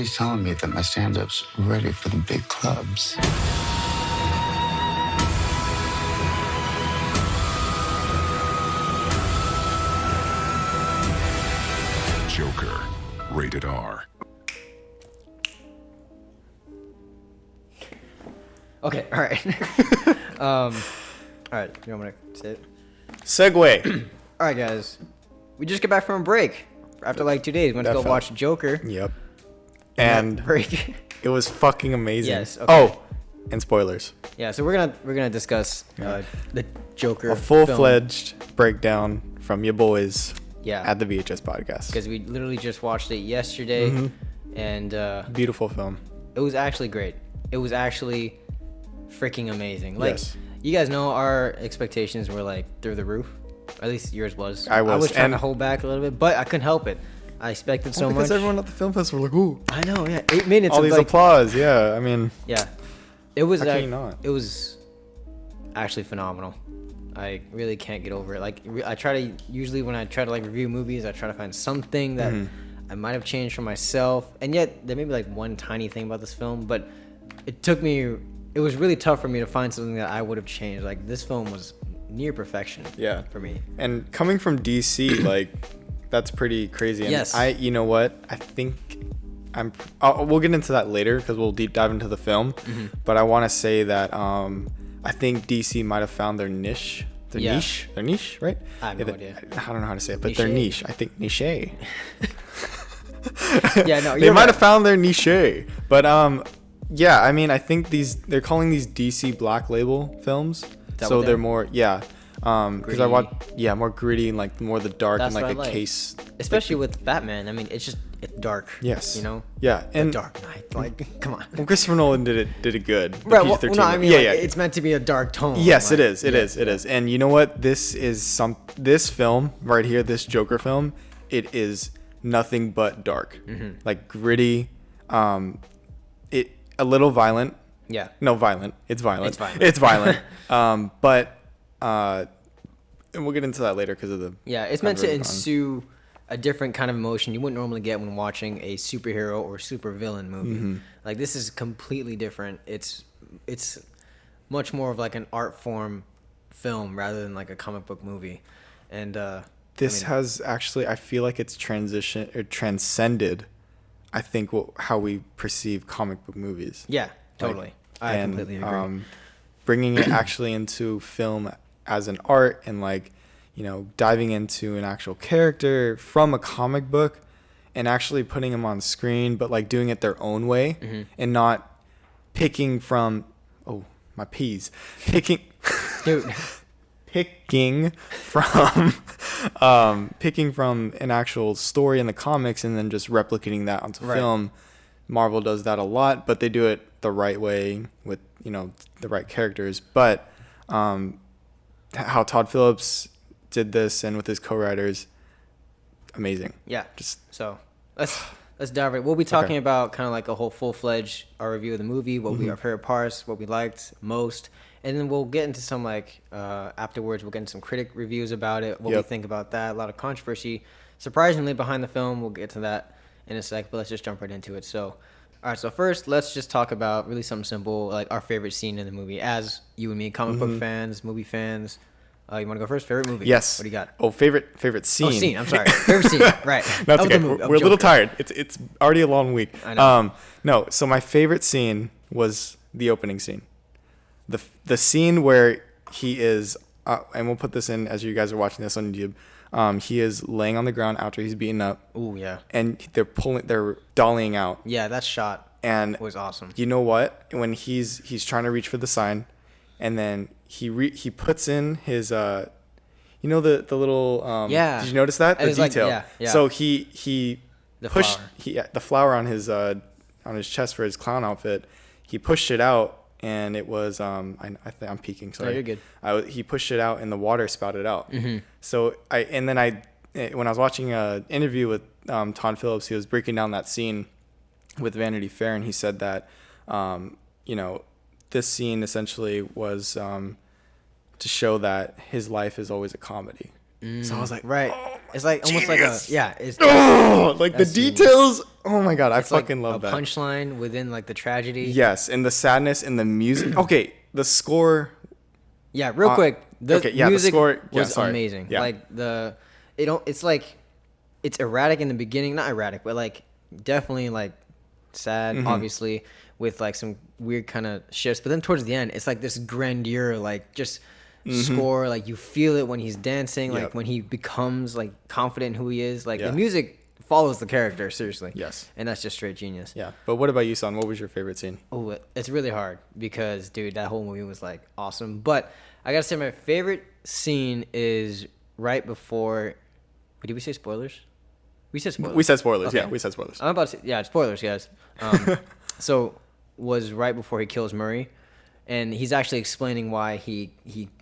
Everybody's telling me that my stand-up's ready for the big clubs. Joker, rated R. Okay, all right. All right, you want me to say it? Segue. All right, guys. We just got back from a break. After like 2 days, we went to go watch Joker. Yep. And break. it was fucking amazing. Yes. Okay. Oh, and spoilers. Yeah, so we're gonna discuss the Joker. A full-fledged breakdown from your boys. Yeah. At the VHS podcast. Because we literally just watched it yesterday, and Beautiful film. it was actually great. It was actually freaking amazing. Like, Yes. you guys know our expectations were like through the roof. At least yours was. I was, trying and- to hold back a little bit, but I couldn't help it. I expected so because much. everyone at the film festival were like, ooh. I know, yeah. 8 minutes. All of these like, applause. Yeah, I mean. Yeah, it was. How can you not? It was actually phenomenal. I really can't get over it. Like, I try to usually when I try to like review movies, I try to find something that I might have changed for myself, and yet there may be like one tiny thing about this film, but it took me. It was really tough for me to find something that I would have changed. Like, this film was near perfection. Yeah. For me. And coming from DC, like, that's pretty crazy. And Yes. you know what? I think we'll get into that later because we'll deep dive into the film. But I want to say that I think DC might have found their niche. Their niche, right? I have no idea. I don't know how to say it, but their niche. I think niche. Yeah, no, They might have found their niche. But yeah, I mean, I think they're calling these DC Black Label films. So they're more, because I watch, more gritty and like more the dark and like a case. Especially with Batman. I mean, it's dark. Yes. You know? Yeah. And Dark Knight. Like, come on. well, Christopher Nolan did it good. The Right. Well, PG-13 no, I mean, yeah, like, yeah. it's meant to be a dark tone. Yes, like, it is. It is. And you know what? This film right here, this Joker film, it is nothing but dark. Like gritty, a little violent. Yeah. No, violent. It's violent. It's violent. But and we'll get into that later because of the. Yeah, it's meant to ensue a different kind of emotion you wouldn't normally get when watching a superhero or supervillain movie. Like, this is completely different. It's much more of like an art form film rather than like a comic book movie. And this has actually, I feel like it's transcended, I think, how we perceive comic book movies. Yeah, totally. I completely agree. Bringing it actually into film as an art and like, you know, diving into an actual character from a comic book and actually putting them on screen, but like doing it their own way and not picking from, my peas, picking from an actual story in the comics and then just replicating that onto film. Marvel does that a lot, but they do it the right way with, you know, the right characters. But how Todd Phillips did this and with his co-writers, amazing. Yeah. So let's dive right. We'll be talking about kind of like a whole full-fledged review of the movie, what we our favorite parts, what we liked most, and then we'll get into some like afterwards we'll get into some critic reviews about it, what we think about that. A lot of controversy, surprisingly, behind the film. We'll get to that in a sec, but let's just jump right into it. So, all right. So first, let's just talk about really something simple, like our favorite scene in the movie, as you and me, comic book fans, movie fans. You want to go first? Favorite movie? Yes. What do you got? Oh, favorite scene. Oh, scene. I'm sorry. Favorite scene. Right. That's okay. We're a little tired. It's already a long week. I know. No. So my favorite scene was the opening scene. The scene where he is, and we'll put this in as you guys are watching this on YouTube. He is laying on the ground after he's beaten up. Ooh, yeah. And they're dollying out. Yeah, that shot And was awesome. You know what? When he's trying to reach for the sign, and then he puts in his the little yeah. Did you notice that? The detail. Like, yeah. So he The pushed flower. the flower on his chest for his clown outfit. He pushed it out, and it was I think I'm peeking. Sorry. No, you're good. He pushed it out, and the water spouted out. So when I was watching an interview with Todd Phillips, he was breaking down that scene with Vanity Fair, and he said that this scene essentially was to show that his life is always a comedy, So I was like, Right. It's like almost genius. like it's oh, like the That's genius. details. Oh my god, I it's like fucking love a that. punchline within like the tragedy. Yes, and the sadness and the music. Okay, the score. Yeah, real quick. The okay, yeah, the music score- yeah, was sorry. amazing. Yeah. Like it's like it's erratic in the beginning, not erratic, but like definitely like sad, Mm-hmm. obviously, with like some weird kind of shifts. But then towards the end, it's like this grandeur, like just score. Like you feel it when he's dancing, like Mm-hmm. Yep. when he becomes like confident in who he is. Like Yeah. the music follows the character seriously. Yes. And that's just straight genius. Yeah, but what about you, Son? What was your favorite scene? Oh, it's really hard because, dude, that whole movie was like awesome. But I gotta say, my favorite scene is right before. Wait, did we say spoilers? We said spoilers. We said spoilers. Okay. Yeah, we said spoilers. I'm about to say, yeah, spoilers, guys. So was right before he kills Murray, and he's actually explaining why he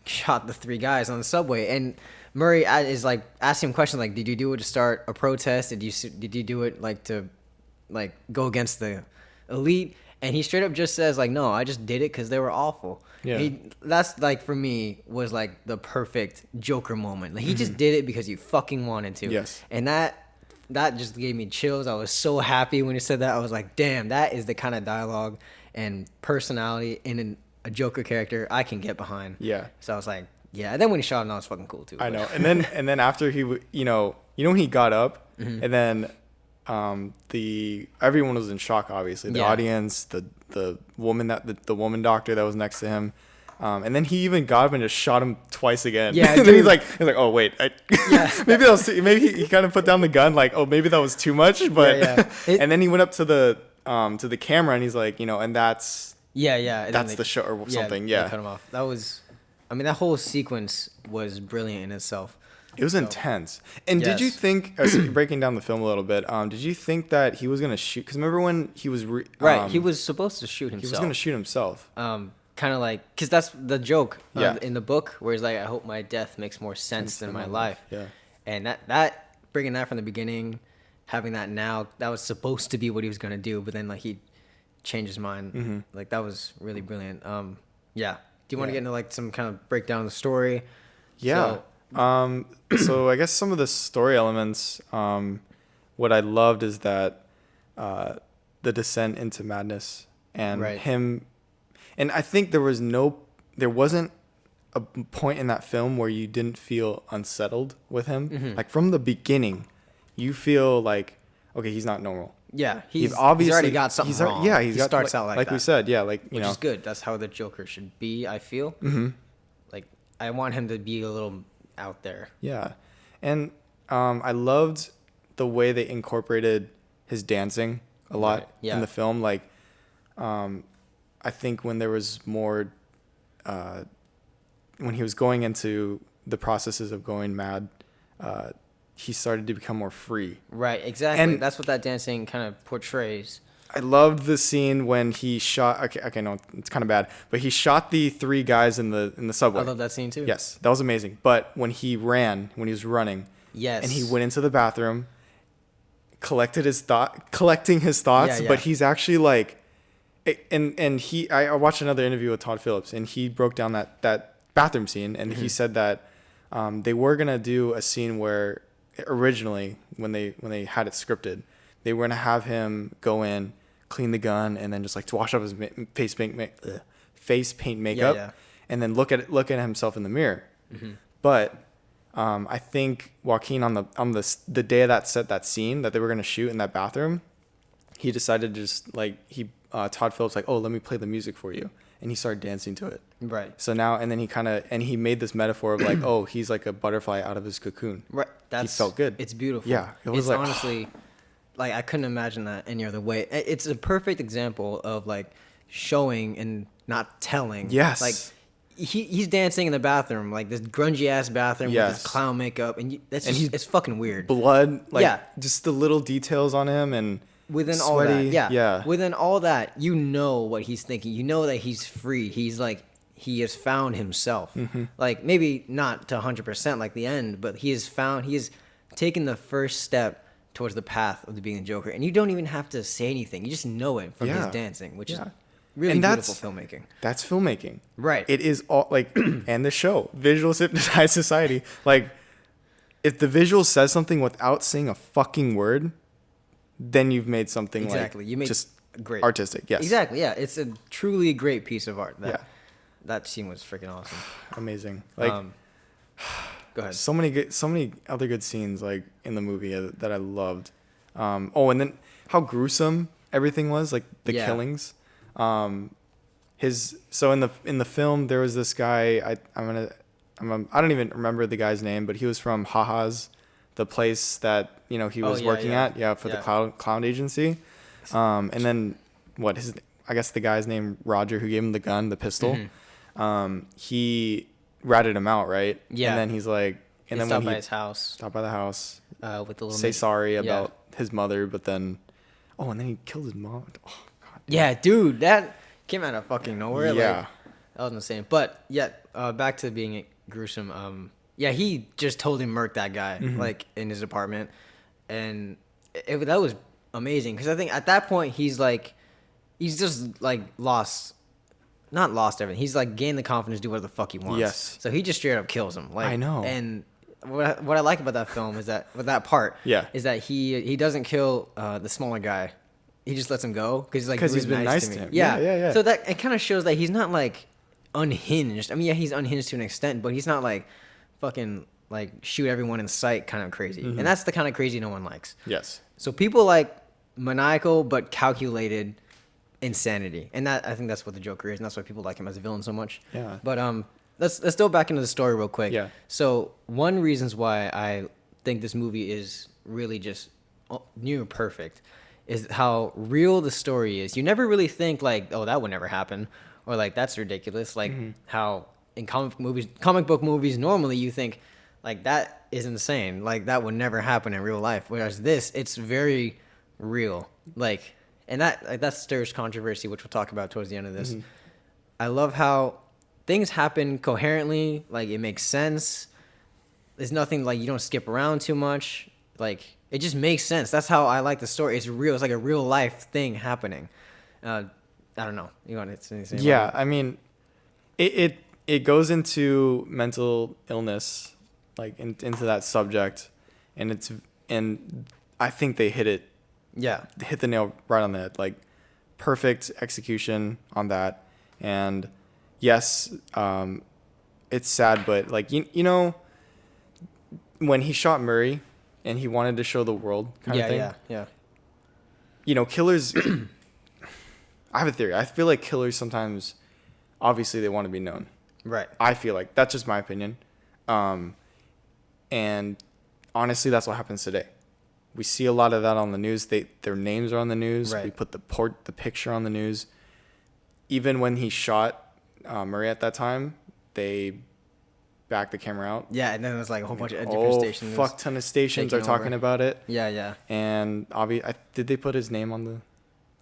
shot the 3 guys on the subway. And Murray is like asking him questions like, "Did you do it to start a protest? Did you do it like to like go against the elite?" And he straight up just says like, "No, I just did it because they were awful." Yeah. That's like for me was like the perfect Joker moment. Like he just did it because he fucking wanted to. Yes. And that just gave me chills. I was so happy when he said that. I was like, damn, that is the kind of dialogue and personality in a Joker character I can get behind. Yeah. So I was like, yeah. And then when he shot him, that was fucking cool too. I But- know. And then after he, when he got up, and then everyone was in shock. Obviously, the Yeah. audience, the woman the woman doctor that was next to him. And then he even got up and just shot him twice again. Yeah, and then dude. he's like, oh wait, maybe that was maybe he kind of put down the gun, like, oh, maybe that was too much. But Yeah. and then he went up to the camera and he's like, and that's yeah. And then that's the show or something. They Yeah, cut him off. That was, I mean, that whole sequence was brilliant in itself. it was intense. And did you Yes. think, breaking down the film a little bit, did you think that he was gonna shoot? Because remember when he was Right. He was supposed to shoot himself. he was gonna shoot himself. Kind of like, because that's the joke Yeah. in the book, where he's like, I hope my death makes more sense than my life. Yeah. And that bringing that from the beginning, having that now, that was supposed to be what he was going to do, but then like he changed his mind. Like that was really brilliant. Yeah. Do you want to get into like some kind of breakdown of the story? Yeah. So I guess some of the story elements, what I loved is that the descent into madness and Right. him, and I think there wasn't a point in that film where you didn't feel unsettled with him. Like from the beginning, you feel like, okay, he's not normal. Yeah. He's He's obviously already got something wrong. he starts out like that. we said, yeah, like Which is good. That's how the Joker should be, I feel. Like, I want him to be a little out there. Yeah, and I loved the way they incorporated his dancing a lot Right, yeah. in the film. Like, I think when there was more, when he was going into the processes of going mad, he started to become more free. Right, exactly. And- That's what that dancing kind of portrays. I loved the scene when he shot. Okay, no, it's kind of bad, but he shot the 3 guys in the subway. I love that scene too. Yes, that was amazing. But when he was running, Yes. and he went into the bathroom, collecting his thoughts, Yeah. but he's actually like, and I watched another interview with Todd Phillips, and he broke down that bathroom scene, and he said that they were gonna do a scene where originally when they had it scripted, they were gonna have him go in, clean the gun, and then just like to wash up his face paint makeup, yeah. and then look at himself in the mirror. But I think Joaquin on the day of that scene that they were gonna shoot in that bathroom, he decided to just like Todd Phillips like, oh, let me play the music for you, and he started dancing to it. Right. So now and then he made this metaphor of like, oh, he's like a butterfly out of his cocoon. Right. That's felt good. It's beautiful. Yeah, it was it's like- honestly like I couldn't imagine that any other way. It's a perfect example of like showing and not telling. Yes. Like he's dancing in the bathroom, like this grungy ass bathroom with Yes. his clown makeup, and he's it's fucking weird. Blood, like Yeah. just the little details on him and Within all sweaty. that, Yeah. Within all that, you know what he's thinking. You know that he's free. He's like he has found himself. Like maybe not to 100% like the end, but he has taken the first step towards the path of being a Joker, and you don't even have to say anything. You just know it from his Yeah. dancing, which is Yeah. really And beautiful that's- filmmaking. That's filmmaking. Right. It is all like, and the show, Visual Hypnotized Society. Like, if the visual says something without saying a fucking word, then you've made something Exactly. like You made just great. artistic. Yes. Exactly. Yeah. It's a truly great piece of art. Yeah. That scene was freaking awesome. Amazing. Like, Go ahead. so many other good scenes like in the movie that I loved. And then how gruesome everything was, like the killings. So in the film there was this guy. I don't even remember the guy's name, but he was from Haha's, the place that he was working at. Yeah, for the clown agency. And then I guess the guy's name Roger, who gave him the gun, the pistol. He ratted him out, right? Yeah. And then he's like, and then stopped when by he his house. stopped by the house, With the little say sorry yeah. about his mother, but then, and then he killed his mom. Oh God. Yeah, dude, that came out of fucking nowhere. Yeah. Like, that was insane. But yeah, back to being gruesome. Yeah, he just totally murked that guy like in his apartment, and that was amazing because I think at that point he's just like not lost everything. He's like gained the confidence to do whatever the fuck he wants. Yes. So he just straight up kills him. Like, I know. And what I like about that film is that with that part, is that he doesn't kill the smaller guy. He just lets him go because he's like Because he's been nice to him. Yeah. So that it kind of shows that he's not like unhinged. I mean, yeah, he's unhinged to an extent, but he's not like fucking like shoot everyone in sight kind of crazy. And that's the kind of crazy no one likes. Yes. So people like maniacal but calculated insanity, and that I think that's what the Joker is, and that's why people like him as a villain so much. Yeah. But let's go back into the story real quick. Yeah. So one reasons why I think this movie is really just near perfect is how real the story is. You never really think like, oh, that would never happen, or like that's ridiculous. Like how in comic book movies, normally you think like that is insane, like that would never happen in real life. Whereas this, it's very real, like. And that stirs controversy, which we'll talk about towards the end of this. I love how things happen coherently. Like, it makes sense. There's nothing, like, you don't skip around too much. Like, it just makes sense. That's how I like the story. It's real. It's like a real life thing happening. I don't know. You want to say anything? Yeah, I mean, it goes into mental illness, like into that subject, and I think they hit the nail right on the head. Like, perfect execution on that. And yes, it's sad, but like you know when he shot Murray and he wanted to show the world kind of thing. Yeah. Killers. I have a theory. I feel like killers sometimes, obviously, they want to be known. Right. I feel like that's just my opinion. And honestly, that's what happens today. We see a lot of that on the news. Their names are on the news. Right. We put the picture on the news. Even when he shot Murray at that time, they backed the camera out. Yeah, and then there's like a whole bunch of different stations. Fuck ton of stations are talking about it. Yeah. And did they put his name on the?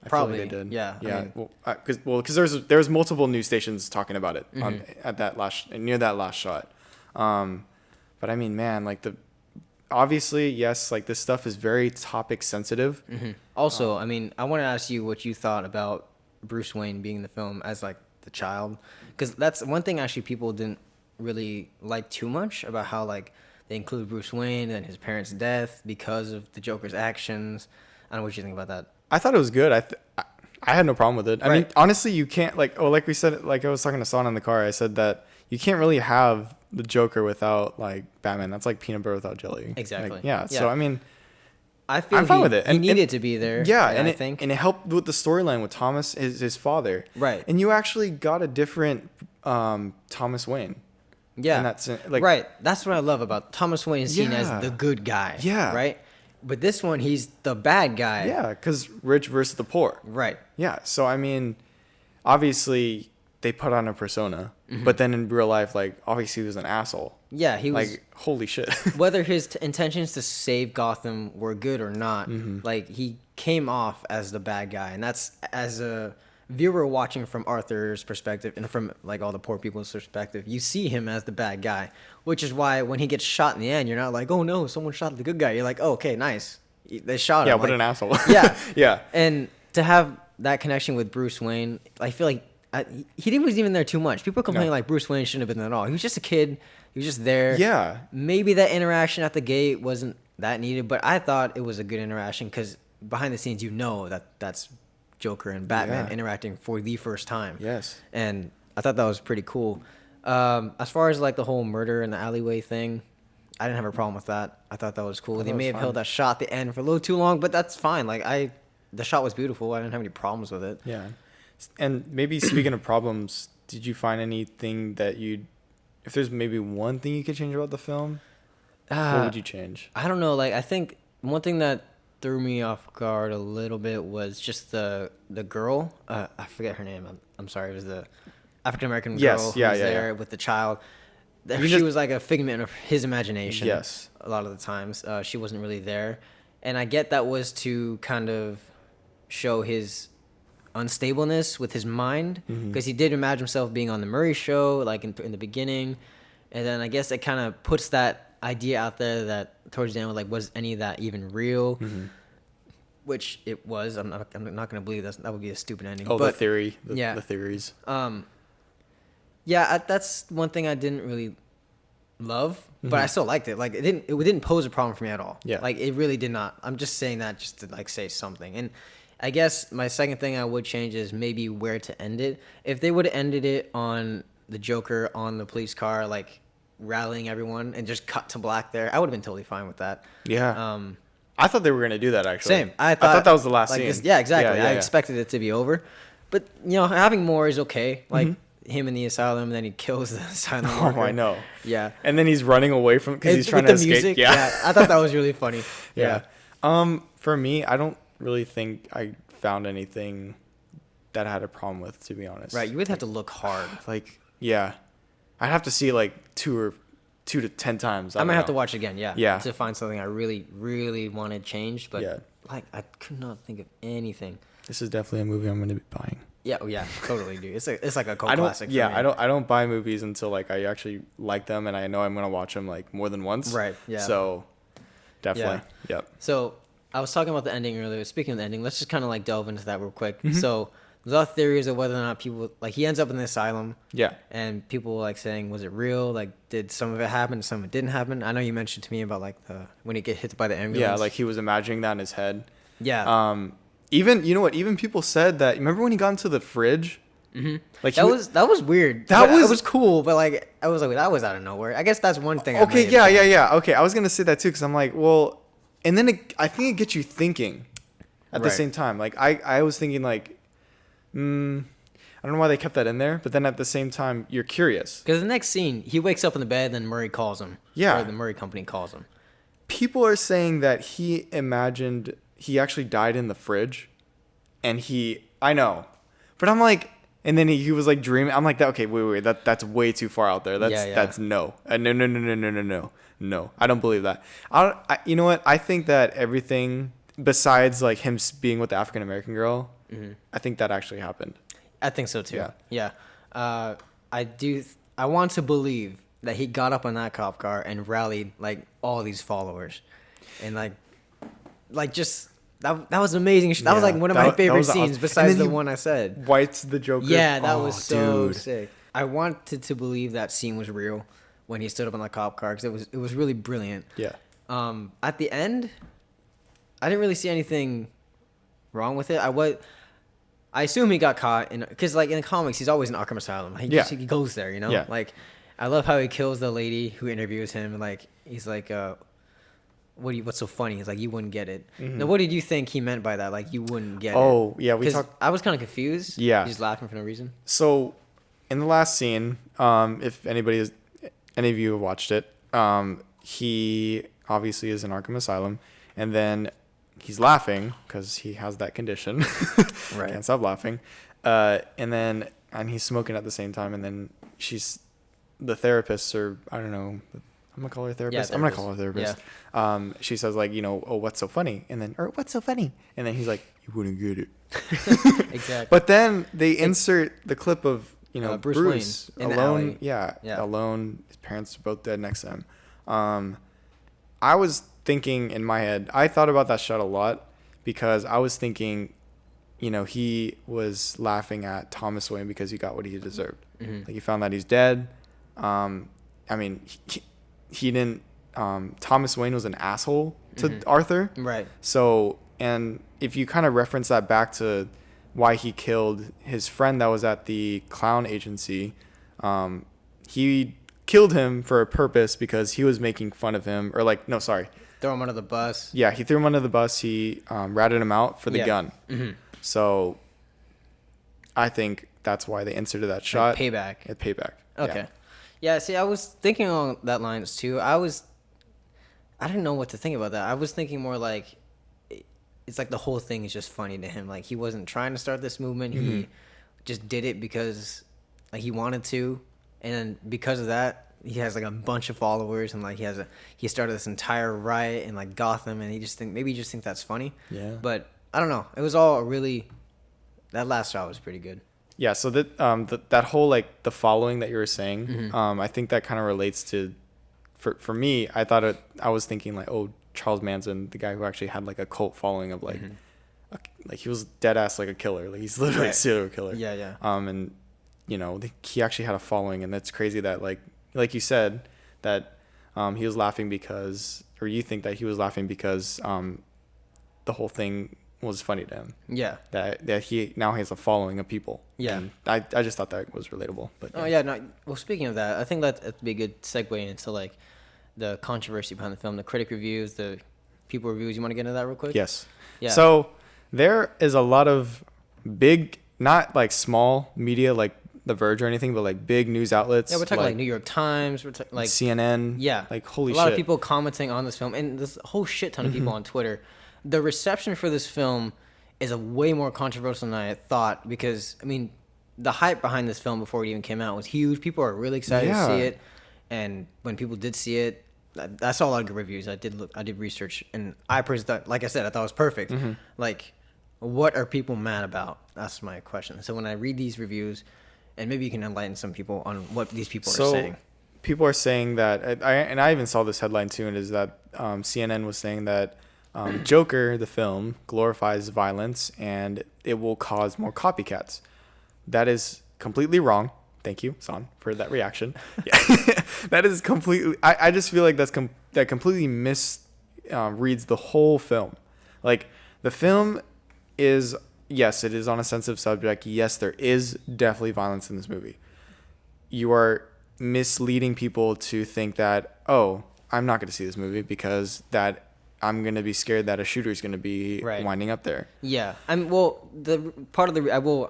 Probably. I feel like they did. Yeah. Yeah. I mean, because there's multiple news stations talking about it at that near that last shot. But I mean, man, like obviously, yes, like this stuff is very topic sensitive. Also, I mean, I want to ask you what you thought about Bruce Wayne being in the film as like the child, because that's one thing actually people didn't really like too much about how like they include Bruce Wayne and his parents' death because of the Joker's actions. I don't know what you think about that. I thought it was good. I had no problem with it. I mean, honestly, you can't like we said, like I was talking to Son in the car. I said that you can't really have the Joker without like Batman. That's like peanut butter without jelly. Exactly. Like, yeah. So I mean, I feel I'm fine with it. He needed to be there. Yeah, I think it helped with the storyline with Thomas, his father. Right. And you actually got a different Thomas Wayne. Yeah. And that's like right. That's what I love about Thomas Wayne is seen as the good guy. Yeah. Right. But this one, he's the bad guy. Yeah, because rich versus the poor. Right. Yeah. So I mean, obviously they put on a persona, but then in real life, like obviously he was an asshole. Yeah, he was. Like holy shit. Whether his intentions to save Gotham were good or not, like he came off as the bad guy, and that's as a viewer watching from Arthur's perspective and from like all the poor people's perspective, you see him as the bad guy, which is why when he gets shot in the end, you're not like, oh no, someone shot the good guy. You're like, oh, okay, nice, they shot him. Yeah, what an asshole. Yeah, yeah. And to have that connection with Bruce Wayne, I feel like he wasn't even there too much. People complain No. like Bruce Wayne shouldn't have been there at all. He was just a kid. He was just there. Yeah. Maybe that interaction at the gate wasn't that needed, but I thought it was a good interaction because behind the scenes, that's Joker and Batman Yeah. interacting for the first time. Yes. And I thought that was pretty cool. As far as like the whole murder in the alleyway thing, I didn't have a problem with that. I thought that was cool. They that may was have fun. held that shot at the end for a little too long, but that's fine. Like the shot was beautiful. I didn't have any problems with it. Yeah. And maybe speaking of problems, did you find anything that if there's maybe one thing you could change about the film, what would you change? I don't know. Like I think one thing that threw me off guard a little bit was just the girl. I forget her name. I'm sorry. It was the African American girl Yes, who yeah, was yeah, there yeah. with the child. You She just- was like a figment of his imagination. Yes. A lot of the times, she wasn't really there, and I get that was to kind of show his unstableness with his mind because he did imagine himself being on the Murray show like in the beginning, and then I guess it kind of puts that idea out there that towards the end was any of that even real, which it was. I'm not going to believe that would be a stupid ending. Oh, but, the theory. yeah. The theories. Yeah, that's one thing I didn't really love, but I still liked it. Like it didn't pose a problem for me at all. Yeah. Like it really did not. I'm just saying that just to like say something. And I guess my second thing I would change is maybe where to end it. If they would have ended it on the Joker on the police car, like rallying everyone and just cut to black there, I would have been totally fine with that. Yeah. I thought they were gonna do that actually. Same. I thought that was the last like scene. yeah, exactly. Yeah, I yeah. expected it to be over, but having more is okay. Like him in the asylum, and then he kills the asylum. Oh, worker. I know. Yeah. And then he's running away from because he's With trying the to escape. music, Yeah. I thought that was really funny. Yeah. For me, I don't really think I found anything that I had a problem with, to be honest. Right, you would have to look hard. Like, yeah, I'd have to see like 2 to 10 times. I might don't have to know. watch it again, Yeah. to find something I really, really wanted changed. But Yeah. like, I could not think of anything. This is definitely a movie I'm going to be buying. Yeah, oh yeah, totally, dude. It's like a cult I don't. classic. Yeah, for me. I don't buy movies until like I actually like them and I know I'm going to watch them like more than once. Right, yeah. So, definitely. Yep. So I was talking about the ending earlier. Speaking of the ending, let's just kind of like delve into that real quick. Mm-hmm. So there's a lot of theories of whether or not people like he ends up in the asylum. Yeah. And people were like saying, was it real? Like, did some of it happen? Some of it didn't happen. I know you mentioned to me about like when he get hit by the ambulance. Yeah, like he was imagining that in his head. yeah. Even you know what? Even people said that. Remember when he got into the fridge? Mm-hmm. Like that was weird. That It was- was cool, but like I was like that was out of nowhere. I guess that's one thing. Okay, yeah. Okay, I was gonna say that too because I'm like, well, and then I think it gets you thinking at the Right. same time. Like I was thinking like, I don't know why they kept that in there, but then at the same time you're curious. Because the next scene, he wakes up in the bed, then Murray calls him. Yeah. Or the Murray company calls him. People are saying that he imagined he actually died in the fridge, and I know, but I'm like. And then he was like dreaming. I'm like, okay, wait, that's way too far out there. That's no, no. I don't believe that. You know what? I think that everything besides like him being with the African American girl, I think that actually happened. I think so too. Yeah. I want to believe that he got up on that cop car and rallied like all these followers, and like just that was amazing. That was Yeah, like one of my that favorite was awesome. scenes And besides then the he one I said. White's the Joker. Yeah, that Oh, was so dude. sick. I wanted to believe that scene was real when he stood up on the cop car because it was really brilliant. Yeah. At the end, I didn't really see anything wrong with it. I assume he got caught because like in the comics, he's always in Arkham Asylum. He goes there, you know. Yeah. Like, I love how he kills the lady who interviews him. And like he's like, what's so funny? He's like, you wouldn't get it. Now, what did you think he meant by that? Like, you wouldn't get it. Oh, yeah, we 'Cause talked- I was kind of confused. Yeah. He's laughing for no reason. So, in the last scene, if any of you have watched it, he obviously is in Arkham Asylum, and then he's laughing because he has that condition. Right. Can't stop laughing. And he's smoking at the same time, and then the therapist, or I don't know, I'm gonna call her therapist. I'm gonna call her therapist. She says like, oh, what's so funny? And then, or what's so funny? And then he's like, you wouldn't get it. Exactly. But then they insert the clip of Bruce Bruce Wayne in the alone. alley. Yeah, Yeah. alone. His parents are both dead next to him. I was thinking in my head, I thought about that shot a lot because I was thinking, he was laughing at Thomas Wayne because he got what he deserved. Like, he found that he's dead. I mean, he didn't. Thomas Wayne was an asshole to Arthur. Right. So, and if you kind of reference that back to why he killed his friend that was at the clown agency, he killed him for a purpose because he was making fun of him, or like, no, sorry. Throw him under the bus. Yeah, he threw him under the bus. He ratted him out for the gun. So I think that's why they inserted that shot. Like payback. Payback. Okay. Yeah, see, I was thinking on that lines too. I didn't know what to think about that. I was thinking more like, it's like the whole thing is just funny to him. Like, he wasn't trying to start this movement. He just did it because like he wanted to. And because of that, he has like a bunch of followers, and like he started this entire riot in like Gotham, and he just think that's funny. Yeah. But I don't know. It was all really, that last shot was pretty good. Yeah. So that whole like the following that you were saying, I think that kind of relates to, for me, I was thinking like, oh, Charles Manson, the guy who actually had like a cult following of like, like he was dead ass like a killer. Like, he's literally a serial killer. Yeah, yeah. And he actually had a following, and that's crazy that like you said that he was laughing because, or you think that he was laughing because the whole thing was funny to him. Yeah. That he now has a following of people. Yeah. And I just thought that was relatable. But Oh yeah, no. Well, speaking of that, I think that'd be a good segue into like the controversy behind the film, the critic reviews, the people reviews. You want to get into that real quick? Yes. Yeah. So there is a lot of big, not like small media like The Verge or anything, but like big news outlets. Yeah, we're talking like New York Times. We're talking like CNN. Yeah. Like, holy shit. A lot of people commenting on this film, and this whole shit ton of people on Twitter. The reception for this film is a way more controversial than I had thought, because I mean, the hype behind this film before it even came out was huge. People are really excited to see it, and when people did see it, I saw a lot of good reviews. I did research, and I personally thought, like I said, I thought it was perfect. Like, what are people mad about? That's my question. So when I read these reviews, and maybe you can enlighten some people on what these people are saying. People are saying that, I even saw this headline too, and is that CNN was saying that Joker, the film, glorifies violence and it will cause more copycats. That is completely wrong. Thank you, Son, for that reaction. Yeah. That is completely. I just feel like that completely reads the whole film. Like, the film is, yes, it is on a sensitive subject. Yes, there is definitely violence in this movie. You are misleading people to think that, oh, I'm not going to see this movie because that I'm going to be scared that a shooter is going to be winding up there. Yeah. The part of the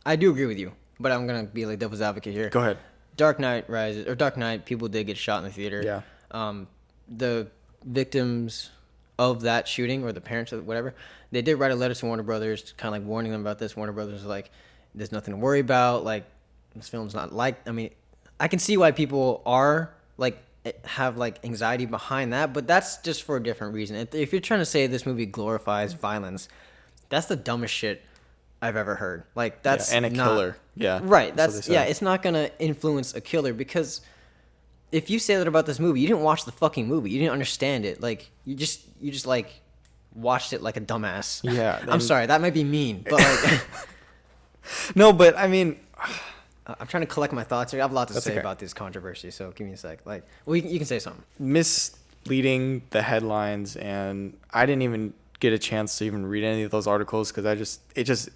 I do agree with you, but I'm going to be like devil's advocate here. Go ahead. Dark Knight, people did get shot in the theater. Yeah. The victims of that shooting, or the parents or whatever, they did write a letter to Warner Brothers, kind of like warning them about this. Warner Brothers was like, there's nothing to worry about. Like, this film's not like, I mean, I can see why people are like, have like anxiety behind that, but that's just for a different reason. If you're trying to say this movie glorifies violence, that's the dumbest shit I've ever heard. Like, that's and a killer. Yeah. Right. It's not going to influence a killer, because if you say that about this movie, you didn't watch the fucking movie. You didn't understand it. Like, you just like watched it like a dumbass. Yeah. I'm sorry. That might be mean, but like, no, but I mean, I'm trying to collect my thoughts here. I have a lot to say about this controversy, so give me a sec. Like, well, you can say something. Misleading the headlines, and I didn't even get a chance to even read any of those articles because it just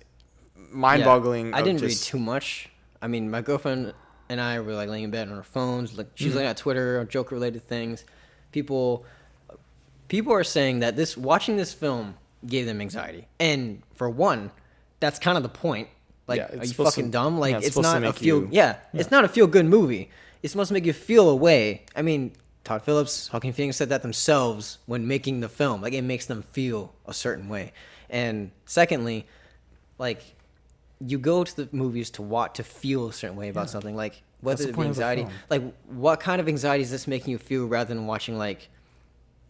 mind-boggling. Yeah, I didn't read too much. I mean, my girlfriend and I were like laying in bed on our phones. Like, she's looking at Twitter or Joker-related things. People are saying that watching this film gave them anxiety, and for one, that's kind of the point. Like, are you fucking dumb? Like, it's not a feel. It's not a feel-good movie. It's supposed to make you feel a way. I mean, Todd Phillips, Joaquin Phoenix said that themselves when making the film. Like, it makes them feel a certain way. And secondly, like, you go to the movies to feel a certain way about something. Like, whether it be anxiety, like, what kind of anxiety is this making you feel rather than watching like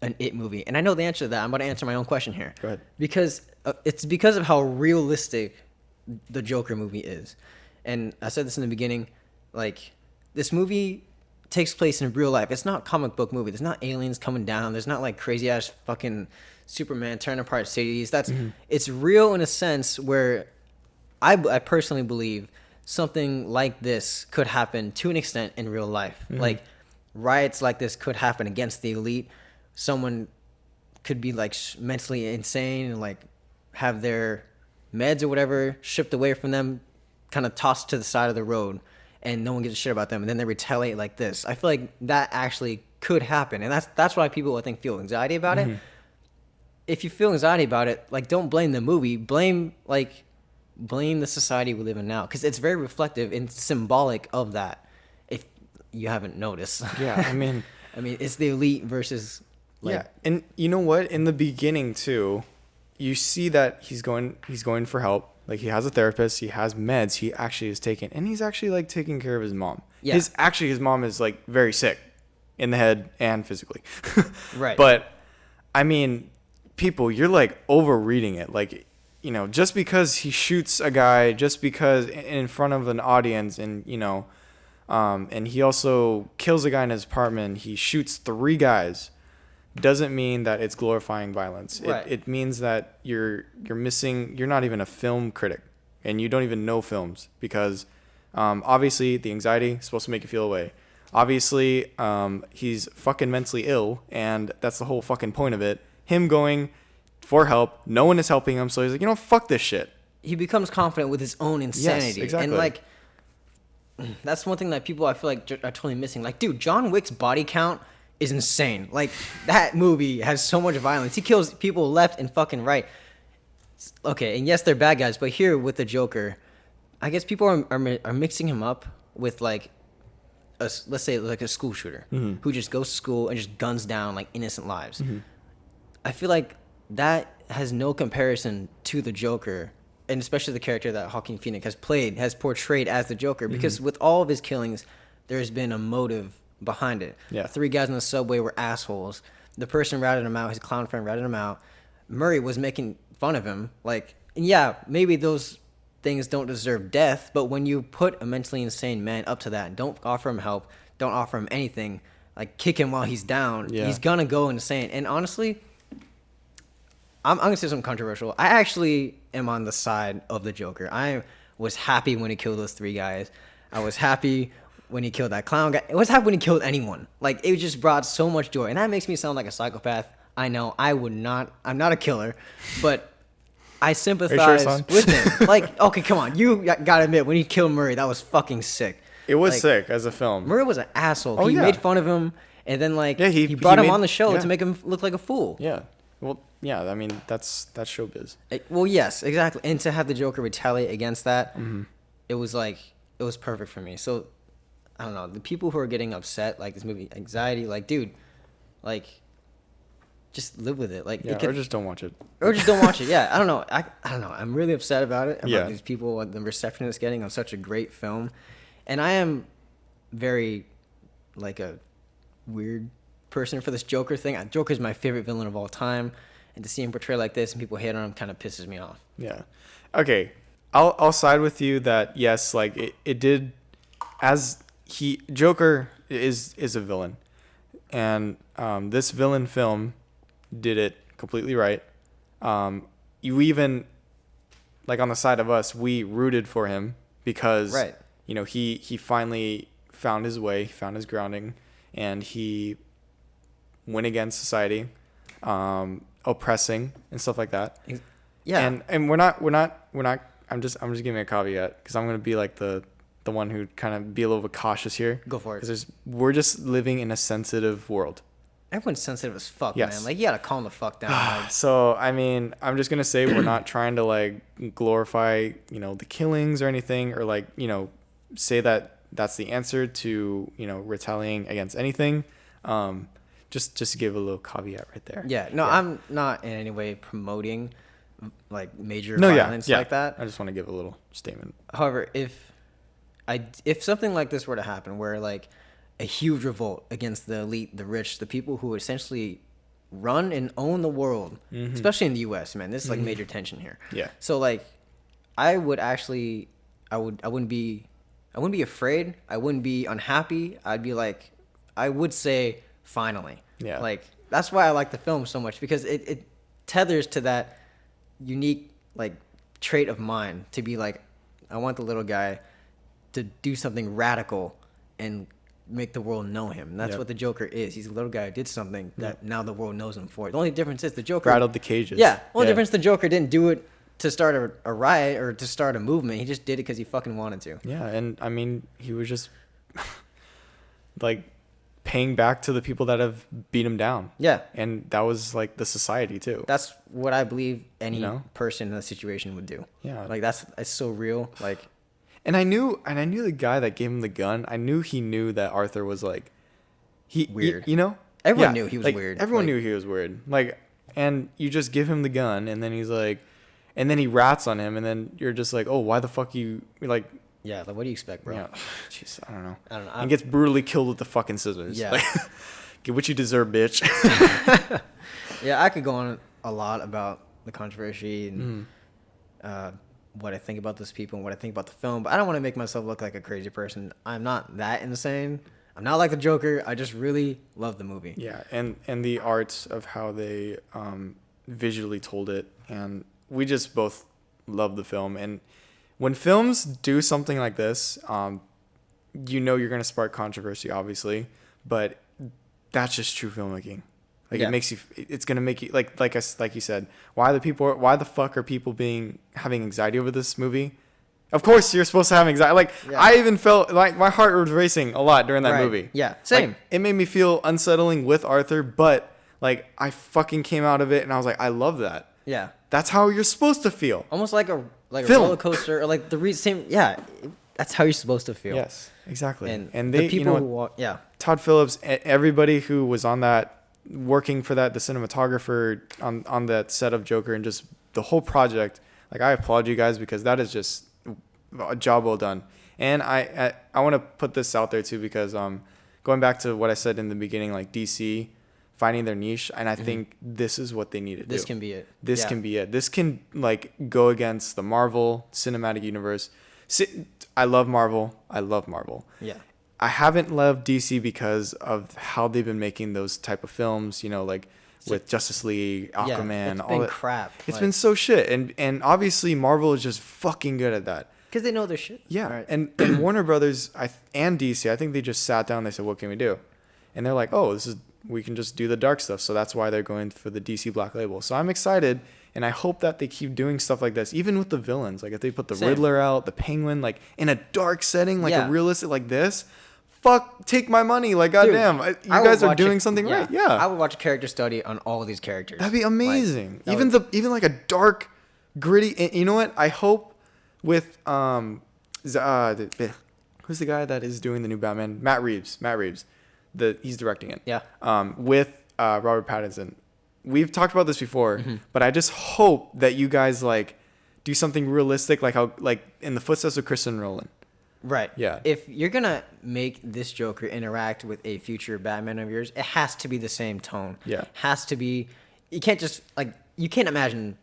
an It movie? And I know the answer to that. I'm going to answer my own question here. Go ahead. Because it's because of how realistic the Joker movie is. And I said this in the beginning, like, this movie takes place in real life. It's not a comic book movie. There's not aliens coming down. There's not like crazy ass fucking Superman tearing apart cities. It's real in a sense where I personally believe something like this could happen to an extent in real life. Like riots like this could happen against the elite. Someone could be like mentally insane and like have their meds or whatever shipped away from them, kind of tossed to the side of the road, and no one gives a shit about them, and then they retaliate like this. I feel like that actually could happen, and that's why people I think feel anxiety about it. If you feel anxiety about it, like don't blame the movie, blame the society we live in now, because it's very reflective and symbolic of that. If you haven't noticed, Yeah, I mean, it's the elite versus yeah, and you know what? In the beginning too, you see that he's going for help. Like he has a therapist, he has meds, he actually is taking, and he's actually like taking care of his mom. Yeah. His mom is like very sick in the head and physically. Right. But I mean, people, you're like overreading it. Like, you know, just because he shoots a guy, just because in front of an audience, and you know, and he also kills a guy in his apartment, he shoots 3 guys, doesn't mean that it's glorifying violence. Right. It means that you're not even a film critic, and you don't even know films, because obviously the anxiety is supposed to make you feel away. Obviously, he's fucking mentally ill, and that's the whole fucking point of it. Him going for help, no one is helping him, so he's like, you know, fuck this shit. He becomes confident with his own insanity. Yes, exactly. And like, that's one thing that people I feel like are totally missing. Like, dude, John Wick's body count is insane. Like, that movie has so much violence. He kills people left and fucking right. Okay, and yes, they're bad guys, but here with the Joker, I guess people are mixing him up with like let's say like a school shooter who just goes to school and just guns down like innocent lives. I feel like that has no comparison to the Joker, and especially the character that Joaquin Phoenix has portrayed as the Joker, because with all of his killings, there's been a motive behind it. Yeah. 3 guys in the subway were assholes. The person ratted him out. His clown friend ratted him out. Murray was making fun of him. Like, and yeah, maybe those things don't deserve death, but when you put a mentally insane man up to that, don't offer him help, don't offer him anything, like kick him while he's down, he's gonna go insane. And honestly, I'm gonna say something controversial. I actually am on the side of the Joker. I was happy when he killed those 3 guys. I was happy when he killed that clown guy. I was happy when he killed anyone. Like, it just brought so much joy. And that makes me sound like a psychopath. I know. I'm not a killer, but I sympathize with him. Like, okay, come on. You gotta admit, when he killed Murray, that was fucking sick. It was like, sick as a film. Murray was an asshole. Oh, He yeah. made fun of him, and then he brought him on the show to make him look like a fool. Yeah. Well, yeah, I mean, that's showbiz. Well, yes, exactly. And to have the Joker retaliate against that, it was perfect for me. So, I don't know. The people who are getting upset, like this movie, anxiety, like, dude, like, just live with it. Like, Yeah, or just don't watch it. Or just don't watch it. Yeah, I don't know. I don't know. I'm really upset about it. About these people, the reception it's getting on such a great film. And I am very, like, a weird person for this Joker thing. Joker's my favorite villain of all time. And to see him portray like this and people hate on him kind of pisses me off. Yeah. Okay. I'll side with you that, yes, like, it did, as Joker is a villain. And this villain film did it completely right. You even, like, on the side of us, we rooted for him because, you know, he finally found his way, found his grounding, and he went against society, oppressing and stuff like that. Yeah. And we're not. I'm just giving a caveat because I'm gonna be like the one who kind of be a little bit cautious here. Go for it. Because we're just living in a sensitive world. Everyone's sensitive as fuck, Yes. man. Like, you gotta calm the fuck down. Like, So, I mean, I'm just going to say we're not trying to, like, glorify, you know, the killings or anything, or, like, you know, say that that's the answer to, you know, retaliating against anything. Just to give a little caveat right there. yeah. No, I'm not in any way promoting, like, major violence like that. I just want to give a little statement. However, if something like this were to happen, where like a huge revolt against the elite, the rich, the people who essentially run and own the world, especially in the U.S., man, this is like major tension here. Yeah. So like, I wouldn't be afraid. I wouldn't be unhappy. I'd be like, I would say finally. Yeah. Like that's why I like the film so much, because it tethers to that unique like trait of mine to be like, I want the little guy to do something radical and make the world know him. And that's Yep. what the Joker is. He's a little guy who did something that now the world knows him for. The only difference is the Joker Rattled the cages. Yeah. Only difference, the Joker didn't do it to start a riot or to start a movement. He just did it because he fucking wanted to. Yeah, and I mean, he was just like paying back to the people that have beat him down. Yeah. And that was like the society too. That's what I believe any You know? person in that situation would do. Yeah. Like it's so real. Like And I knew the guy that gave him the gun. I knew he knew that Arthur was like Weird. You know? Everyone knew he was like, weird. Everyone Like- knew he was weird. Like, and you just give him the gun, and then he's like, and then he rats on him, and then you're just like, oh, why the fuck you like? yeah, like what do you expect, bro? Yeah, jeez, I don't know. I don't know. And gets brutally killed with the fucking scissors. Yeah. Like, get what you deserve, bitch. Yeah, I could go on a lot about the controversy and what I think about those people and what I think about the film, but I don't want to make myself look like a crazy person. I'm not that insane. I'm not like the Joker. I just really love the movie. Yeah, and the art of how they visually told it, and we just both love the film. And when films do something like this, you know you're gonna spark controversy, obviously, but that's just true filmmaking. Like Yeah. it makes you, it's gonna make you like you said. Why the fuck are people having anxiety over this movie? Of course, you're supposed to have anxiety. Like, Yeah. I even felt like my heart was racing a lot during that Right. movie. Yeah, same. Like, it made me feel unsettling with Arthur, but like I fucking came out of it and I was like, I love that. Yeah. That's how you're supposed to feel. Almost like a Film. roller coaster, or like same. Yeah, that's how you're supposed to feel. Yes, exactly. And they, the people you know what, who walk, yeah, Todd Phillips, everybody who was on that, working for that, the cinematographer on that set of Joker, and just the whole project. Like, I applaud you guys, because that is just a job well done. And I want to put this out there too, because going back to what I said in the beginning, like DC finding their niche, and I think this is what they need to do. this can be it. This Yeah. can be it. This can like go against the Marvel Cinematic Universe. I love Marvel. I love Marvel. Yeah. I haven't loved DC because of how they've been making those type of films, you know, like with Justice League, Aquaman, it's all been that. crap. It's Like- been so shit. And obviously Marvel is just fucking good at that. Because they know their shit. Yeah. Right. And Warner Brothers and DC, I think they just sat down, they said, what can we do? And they're like, oh, we can just do the dark stuff. So that's why they're going for the DC Black Label. So I'm excited, and I hope that they keep doing stuff like this, even with the villains. Like if they put the Same. Riddler out, the Penguin, like in a dark setting, like Yeah. a realistic like this, fuck, take my money. Like, goddamn, you I would guys are watch doing it- something right. I Yeah. would watch a character study on all of these characters. That'd be amazing. Like, Even like a dark, gritty, and you know what? I hope with, who's the guy that is doing the new Batman? Matt Reeves. He's directing it. Yeah. With Robert Pattinson. We've talked about this before, Mm-hmm. but I just hope that you guys like do something realistic, like how like in the footsteps of Kristen Nolan. Right. Yeah. If you're gonna make this Joker interact with a future Batman of yours, it has to be the same tone. Yeah. Has to be. You can't just you can't imagine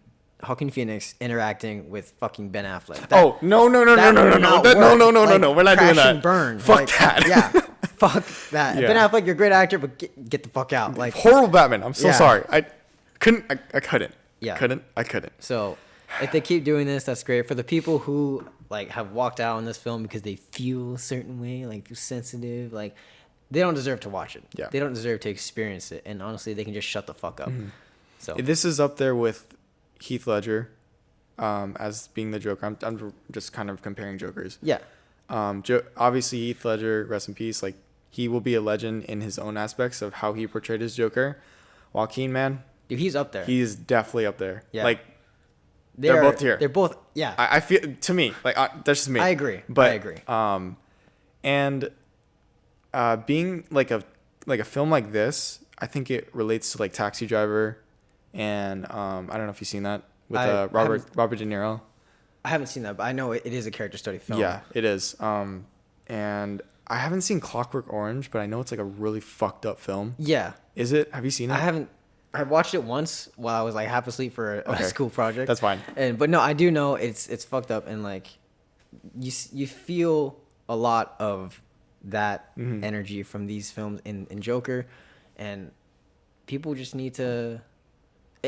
Joaquin Phoenix interacting with fucking Ben Affleck. No. That would not work. Like, We're not doing crash that. and burn. Fuck Like, that. Yeah. Fuck that. Yeah. Ben Affleck, you're a great actor, but get the fuck out. Like, Horrible Batman. I'm so Yeah. sorry. I couldn't. Yeah. I couldn't. so if they keep doing this, that's great. For the people who like have walked out on this film because they feel a certain way, like feel sensitive, like they don't deserve to watch it. Yeah. They don't deserve to experience it. And honestly, they can just shut the fuck up. So This is up there with Heath Ledger as being the Joker. I'm just kind of comparing Jokers. yeah. Obviously Heath Ledger, rest in peace. Like, he will be a legend in his own aspects of how he portrayed his Joker. Joaquin, man, Dude, he's up there. he is definitely up there. Yeah. Like, they're both here. They're both, yeah. I feel, to me, like, that's just me. I agree. But I agree. And being like a film like this, I think it relates to like Taxi Driver, and I don't know if you've seen that with I Robert De Niro. I haven't seen that, but I know it is a character study film. Yeah, it is. And I haven't seen Clockwork Orange, but I know it's like a really fucked up film. Yeah. Is it? Have you seen it? I haven't. I watched it once while I was like half asleep for a Okay. school project. That's fine. But no, I do know it's fucked up, and like you feel a lot of that energy from these films in Joker, and people just need to.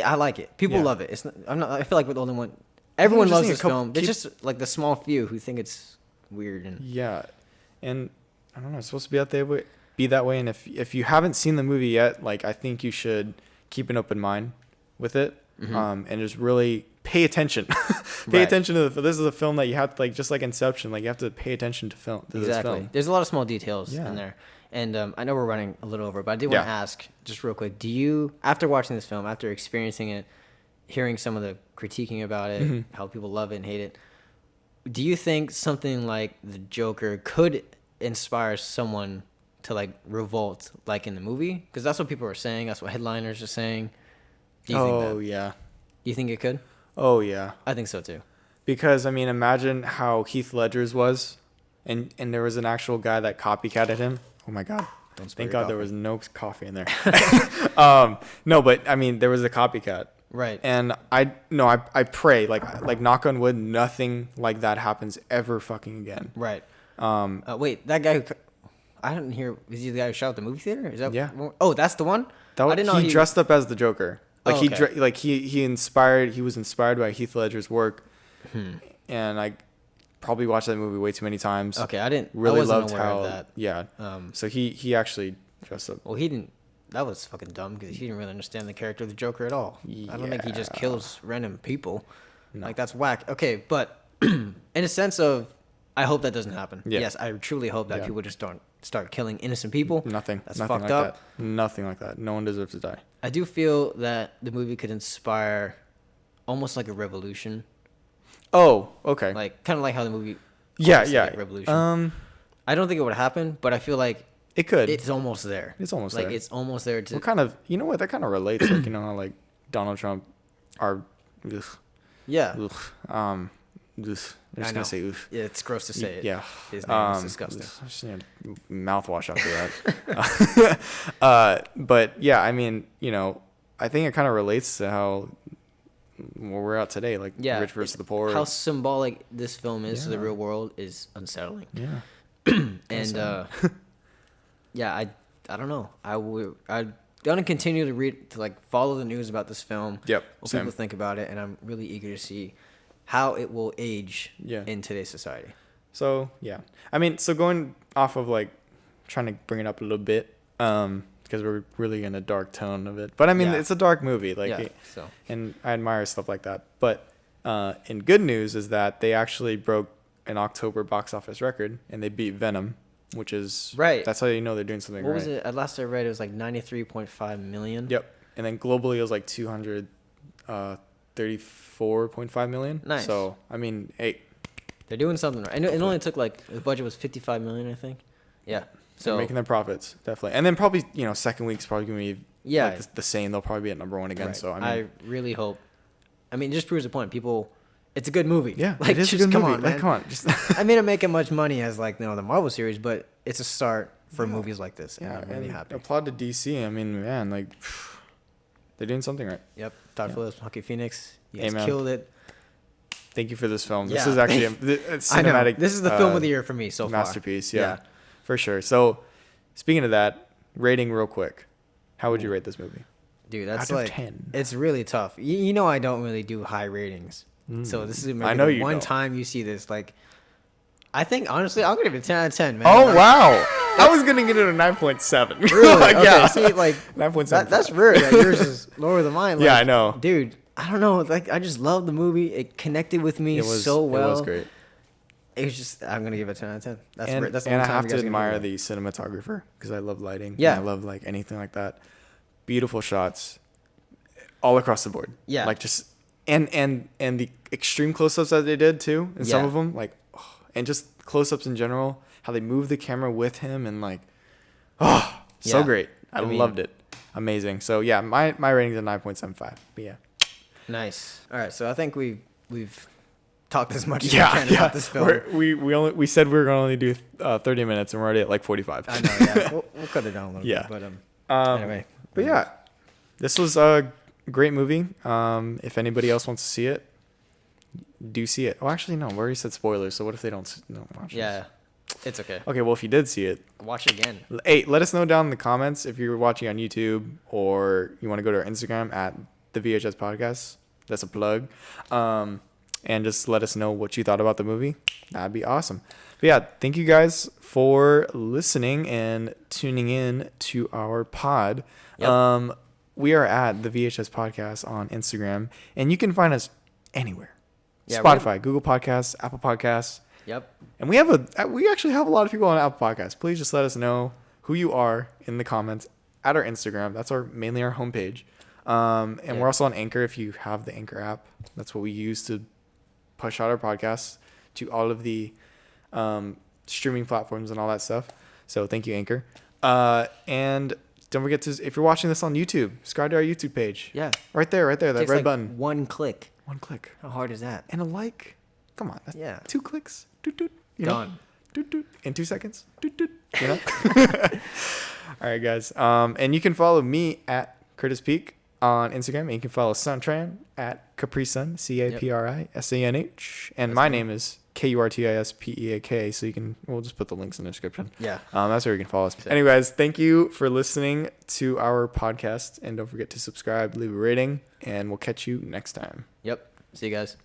I like it. People love it. It's not, I'm not. I feel like we're the only one. Everyone loves this film. There's just like the small few who think it's weird and and I don't know. It's supposed to be that way. And if you haven't seen the movie yet, like I think you should keep an open mind with it, and just really pay attention. Pay attention to this is a film that you have to like, just like Inception. Like you have to pay attention to film. To this film. There's a lot of small details in there. And I know we're running a little over, but I did want to ask just real quick: do you, after watching this film, after experiencing it, hearing some of the critiquing about it, how people love it and hate it, do you think something like the Joker could inspire someone to like revolt, like in the movie? Because that's what people are saying. That's what headliners are saying. Do you think that? Yeah. Do you think it could? Oh yeah. I think so too. Because I mean, imagine how Heath Ledger's was, and there was an actual guy that copycatted him. Oh my God. Thank God there was no coffee in there. No, but I mean, there was a copycat. Right. And I pray, like knock on wood, nothing like that happens ever fucking again. Right. Wait, that guy who, I didn't hear, is he the guy who shot at the movie theater? Is that? Yeah. Oh, that's the one? I didn't know he dressed up as the Joker. Like he was inspired by Heath Ledger's work. And I probably watched that movie way too many times. Okay, I wasn't loved aware how of that. Yeah. So he actually dressed up. Well, he didn't. That was fucking dumb because he didn't really understand the character of the Joker at all. I don't think he just kills random people. No. Like that's whack. Okay, but in a sense of, I hope that doesn't happen. Yeah. Yes, I truly hope that people just don't start killing innocent people. Nothing. That's nothing fucked like up. That. Nothing like that. No one deserves to die. I do feel that the movie could inspire almost like a revolution. Oh, okay. Like kind of like how the movie. Like revolution. I don't think it would happen, but I feel like it could. It's almost there. It's almost like there. it's almost there. To what kind of, you know what, that kind of relates. Like, you know how like Donald Trump are. Yeah. I'm just gonna say oof. Yeah, it's gross to say it. Yeah. His name is disgusting. I just need mouthwash after that. But yeah, I mean, you know, I think it kind of relates to how where we're at today, like rich versus the poor. How symbolic this film is to the real world is unsettling. Yeah. And I don't know. I'm gonna continue to read, to like follow the news about this film. Yep. What people think about it, and I'm really eager to see how it will age in today's society. So yeah, I mean, so going off of like trying to bring it up a little bit, because we're really in a dark tone of it. But I mean, it's a dark movie, like, and I admire stuff like that. But in good news is that they actually broke an October box office record, and they beat Venom, which is that's how you know they're doing something right. What was it? At last I read, it was like 93.5 million. Yep, and then globally it was like 234.5 million. Nice. So I mean, hey, they're doing something right. And it only took like, the budget was 55 million, I think. Yeah. So they're making their profits, definitely. And then probably, you know, second week's probably gonna be like the same. They'll probably be at number one again. Right. So I really hope. I mean, it just proves the point. People, it's a good movie. Yeah, like, it is just a good movie. On, man. Like, come on, just I may not make it much money as like, you know, the Marvel series, but it's a start for movies like this. Yeah, and I'm really happy. Applaud to DC. I mean, man, like they're doing something right. Yep. Todd Phillips, Joaquin Phoenix, you guys killed it. Thank you for this film. Yeah. This is actually a cinematic. I know. This is the film of the year for me so far. Masterpiece. Yeah, for sure. So, speaking of that, rating real quick. How would you rate this movie? Dude, that's out like of 10. It's really tough. You know, I don't really do high ratings, so this is maybe the one time you see this. Like, I think honestly, I'll give it a 10 out of 10, man. Oh wow! I was gonna get it a 9.7. Really? Like, okay, yeah. See, like 9.7. That's rude. That yours is lower than mine. Like, yeah, I know, dude. I don't know. Like, I just love the movie. It connected with me so well. It was great. It was just, I'm gonna give it 10 out of 10. That's the and only I time have you to guys admire the cinematographer because I love lighting. Yeah, and I love like anything like that. Beautiful shots, all across the board. Yeah, like just and the extreme close-ups that they did too, and some of them like, and just close-ups in general. How they move the camera with him and like, so great. I loved it. Amazing. So yeah, my rating's a 9.75. But yeah. Nice. All right, so I think we've talked as much as we can about this film. We said we were gonna only do 30 minutes, and we're already at like 45. I know. Yeah, we'll cut it down a little bit. But anyway. But yeah, this was a great movie. If anybody else wants to see it, do see it. Oh, actually, no. We already said spoilers. So what if they don't watch it? It's okay. Okay, well, if you did see it, Watch it again. hey, let us know down in the comments if you're watching on YouTube or you want to go to our Instagram at the VHS Podcast. That's a plug. And just let us know what you thought about the movie. That'd be awesome. But yeah, thank you guys for listening and tuning in to our pod. Yep. We are at the VHS Podcast on Instagram, and you can find us anywhere. Yeah, Spotify, Google Podcasts, Apple Podcasts. Yep. And we actually have a lot of people on Apple Podcasts. Please just let us know who you are in the comments at our Instagram. That's mainly our homepage. And we're also on Anchor if you have the Anchor app. That's what we use to push out our podcasts to all of the streaming platforms and all that stuff. So thank you, Anchor. And don't forget if you're watching this on YouTube, subscribe to our YouTube page. Yeah. Right there, that Takes red like button. One click. One click. How hard is that? And a like. Come on. That's 2 clicks. Doot, doot. Done. Doot, doot. In 2 seconds. Doot, doot. You know? All right, guys. And you can follow me at Curtis Peak on Instagram. And you can follow Suntran at Caprisun, CapriSanh. And my name is KurtisPeak. So we'll just put the links in the description. Yeah. That's where you can follow us. Anyways, thank you for listening to our podcast. And don't forget to subscribe, leave a rating, and we'll catch you next time. Yep. See you guys.